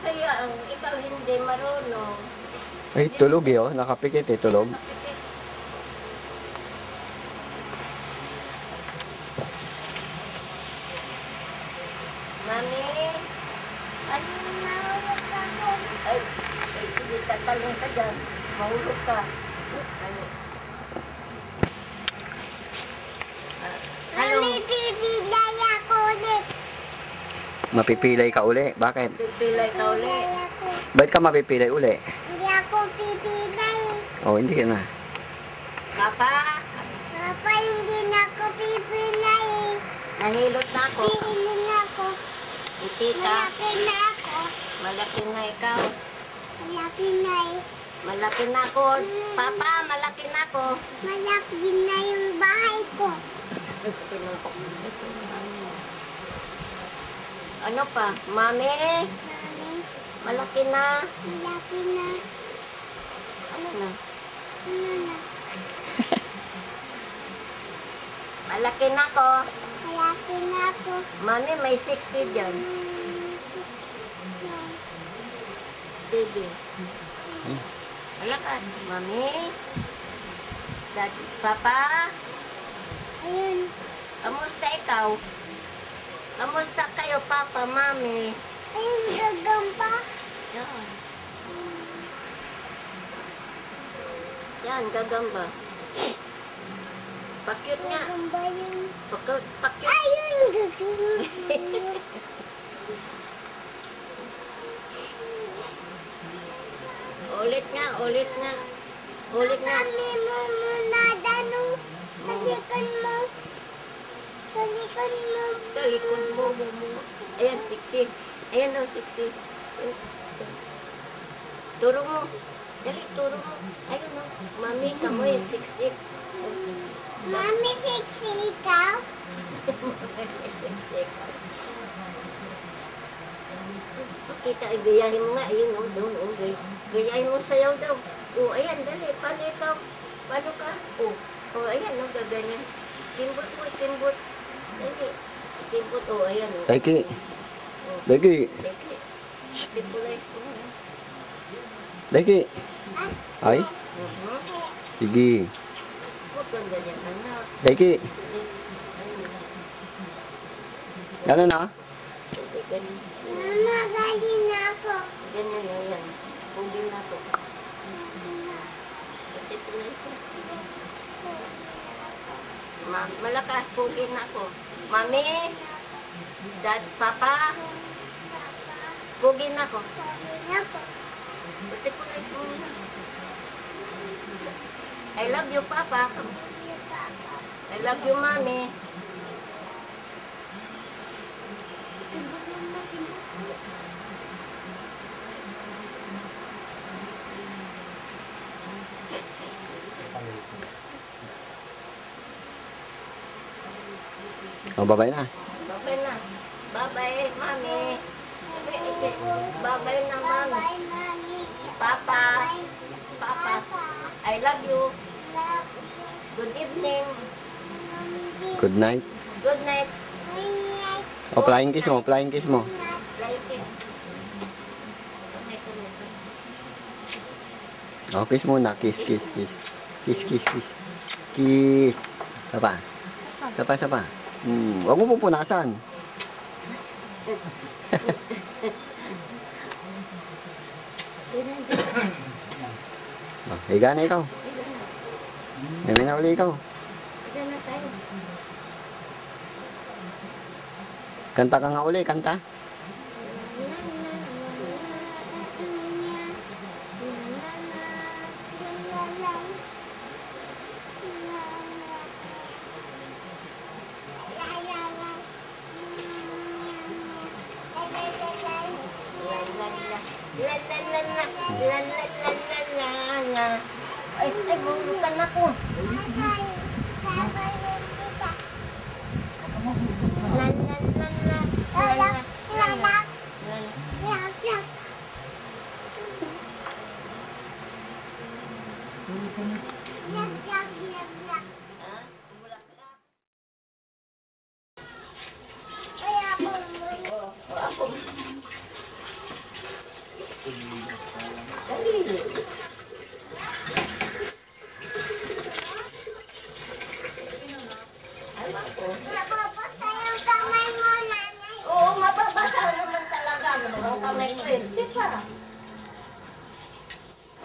Kasi ang ikaw hindi marunong. Ay, tulog eh, oh. Nakapikit eh, tulog. Mami? Ay, mahulog ka ko. Ay, sige, tatalong ka dyan. Mahulog ka. Ano? Mami, pipilay ako ulit. Mapipilay ka uli. Bakit? Pipilay ka ulit. Pipilay ako. Ba't ka mapipilay uli? Hindi ako pipilay. Oh, hindi ka na. Papa, Papa, hindi na ako pipilay. nahilot na ako. Pipilay na ako. Hindi ka. Malaki na ako. Malaki na ikaw. Malaki na eh. Malaki na ako. Papa, malaki na ako. Malaki na yung bahay ko. Ano pa? Mami, Mami, malaki na. malaki na. Ano na? Ano na? Malaki na ako. Malaki na ako. Mami, may 60 dyan. Sige. Malakas. Mami. Daddy. Papa. Ayun. Kamusta ikaw? Kamusta kayo, Papa, Mami? Ayun, gagamba. Yan. Yan, gagamba. Pakyut nga. Gagamba yun. Pakyut. Ayun, gagamba. Ulit nga, ulit nga. Ulit nga. Kami mo muna, Danu. Salikan mo. Salikan mo. Sa likod mo. Ayan, 60. Ayan o, 60. Turo mo. Dali, turo mo. Ayun o. Mami, kamoy, 60. Mami, sexy ikaw. Kita, igayahin mo nga. Ayun o, doon o. Gayahin mo sayaw daw. O, ayan, dali. Paano ikaw? Paano ka? O, ayan o, gaganyan. Timbot mo, timbot. Dali. Timbot, o, ayan o. Daiki. O, Daiki. Dali. Timbulay. Daiki. Ay? Mhm. Sige. Huwag kang ganyan, anak. Daiki. Ano na? Hindi, ganyan. Mama, galing na ako. Ganyan na yan. Pugin na to. Kasi tuloy ko. Malakas, pugin na ako. Mami? Dad, Papa? Pugin na ako. Galing ako. Kasi tuloy ko. I love you, Papa. I love you, Mami. Oh, babay na. Babay na. Babay, Mami. Babay na, Mami. Bye, Mami. Papa. Papa. I love you. Love Good evening. you. Good night. Good night. Oh, flying kiss mo, flying kiss mo. Like it. Oh, kiss muna. Kiss, kiss, kiss. Kiss, kiss, kiss. Kiss. Sapa. Sapa, sapa. Huwag mo pupunasan. Oh, higa na ikaw. Dami na uli ikaw. Diyan na tayo. Kanta ka nga uli, kanta. Ay, bulutan ako. Oh. Nababasa yung kamay mo, nanay. Oo, mababasa naman talaga. Ang kamay ko eh. Di ba?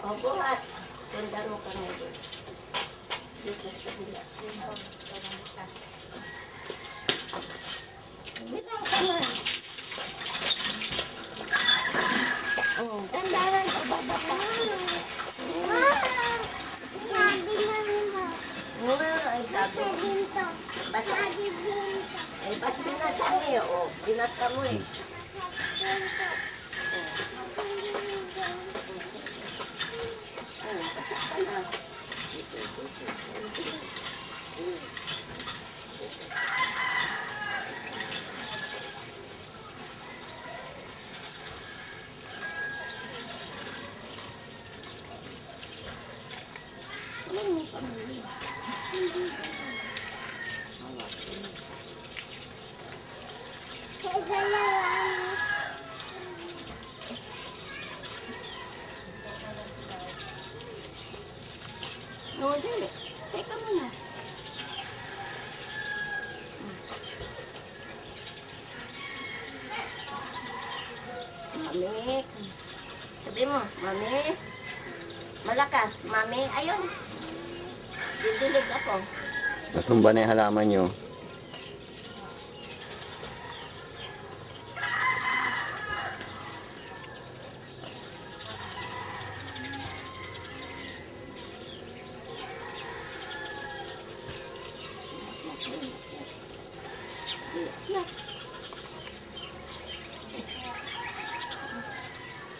O, buhat. Ganda mo kamay ko. Dito sa bila. Bilang kamay. Oh, ganda rin. O, babasa. Sabi lang mo. Ay, sabi. Basta dito. Basta. Sabi dito. Ay, ba't binasa mo eh? O, binasa mo eh. Dito. Oh, basta ka na. Dito, dito. Kaya lang. No, dali. Teka muna. Mami. Sabi mo, Mami. Malakas. Mami, ayun. Didilig ako. Natumba na yung halaman nyo.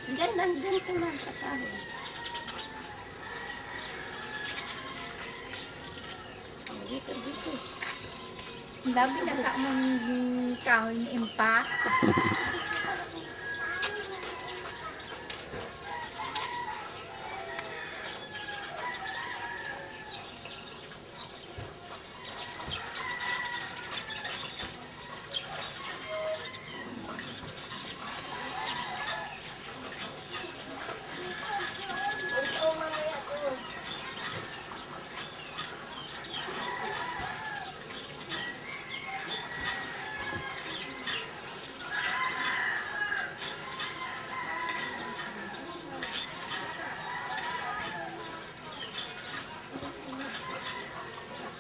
Diyan, nandun ko lang sa kahoy. Oh, dito, dito. Ang dami na sa mong kahoy ni Impa. Ito, mamaya ko.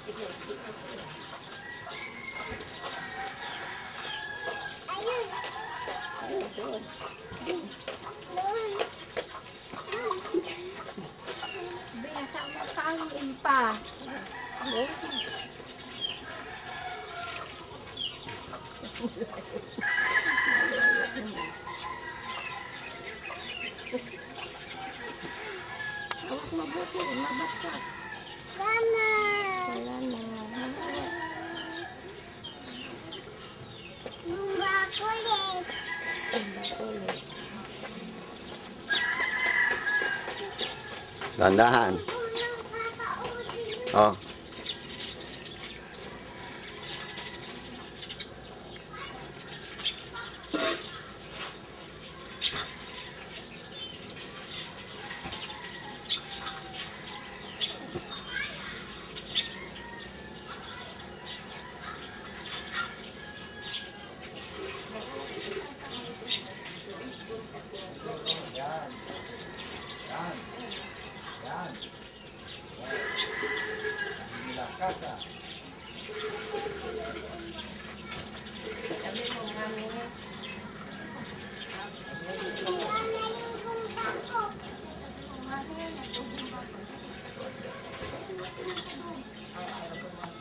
Sige, sige. Ayun. Ayun, doon. Doon. Sabi na sa mong kahoy ni Impa. Hawak mabuti, mabasa. Mama. Wala na. Mama kulit. Ulit. Dandahan. Unang kakausap. Oh. Sabi mo, Mami. Wala na yung punta ko.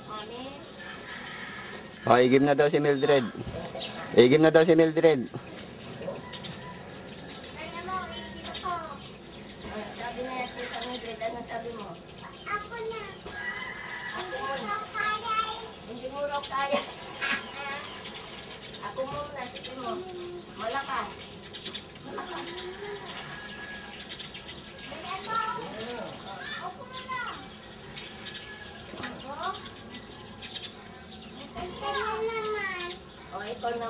Mami. Oh, igib na daw si Mildred. Igib na daw si Mildred. Kaya mo, hindi ko. Sabi na yan sa Mildred, ano sabi mo? Ako na. Hindi ko kaya. Hindi mo raw kaya. Ako muna, sige mo. Malakas. Malakas. Ako na. Ako? Ito na naman. O, ikaw na.